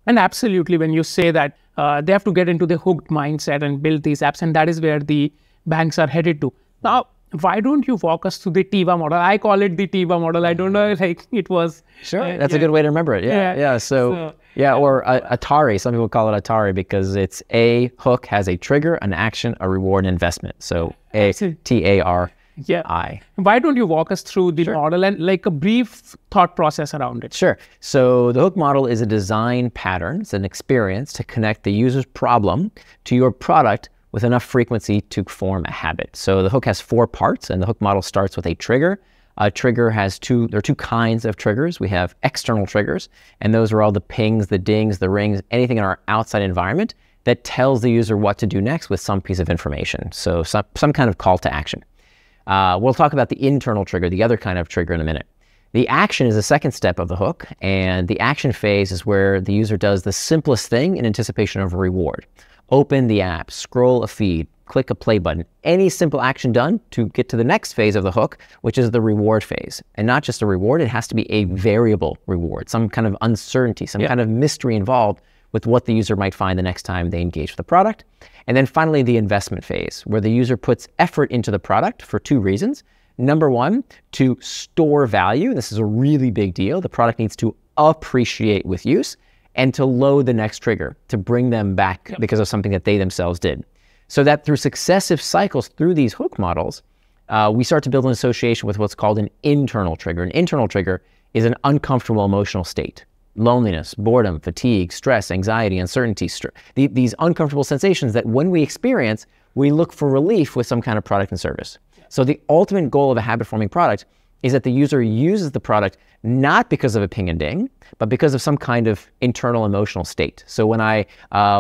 And absolutely, when you say that they have to get into the hooked mindset and build these apps, and that is where the banks are headed to. Now, why don't you walk us through the TIVA model? I call it the TIVA model. I don't know, like it was. Sure, that's a good way to remember it. Or Atari. Some people call it Atari because it's a hook has a trigger, an action, a reward, and investment. So ATARI. Yeah. Why don't you walk us through the model and like a brief thought process around it? Sure. So the hook model is a design pattern. It's an experience to connect the user's problem to your product with enough frequency to form a habit. So the hook has 4 parts, and the hook model starts with a trigger. A trigger has there are 2 kinds of triggers. We have external triggers, and those are all the pings, the dings, the rings, anything in our outside environment that tells the user what to do next with some piece of information. So some kind of call to action. We'll talk about the internal trigger, the other kind of trigger, in a minute. The action is the second step of the hook, and the action phase is where the user does the simplest thing in anticipation of a reward. Open the app, scroll a feed, click a play button, any simple action done to get to the next phase of the hook, which is the reward phase. And not just a reward, it has to be a variable reward, some kind of uncertainty, some kind of mystery involved with what the user might find the next time they engage with the product. And then finally, the investment phase, where the user puts effort into the product for 2 reasons. Number 1, to store value. This is a really big deal. The product needs to appreciate with use, and to load the next trigger, to bring them back because of something that they themselves did. So that through successive cycles through these hook models, we start to build an association with what's called an internal trigger. An internal trigger is an uncomfortable emotional state. Loneliness, boredom, fatigue, stress, anxiety, uncertainty, these uncomfortable sensations that when we experience, we look for relief with some kind of product and service. So the ultimate goal of a habit-forming product is that the user uses the product not because of a ping and ding, but because of some kind of internal emotional state. So when I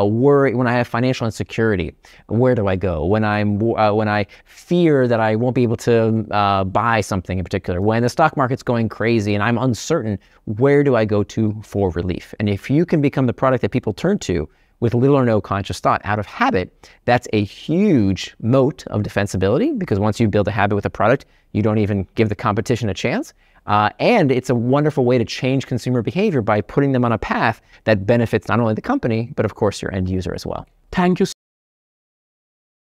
worry, when I have financial insecurity, where do I go? When I fear that I won't be able to buy something in particular, when the stock market's going crazy and I'm uncertain, where do I go to for relief? And if you can become the product that people turn to with little or no conscious thought out of habit, that's a huge moat of defensibility, because once you build a habit with a product, you don't even give the competition a chance. And it's a wonderful way to change consumer behavior by putting them on a path that benefits not only the company, but of course your end user as well. Thank you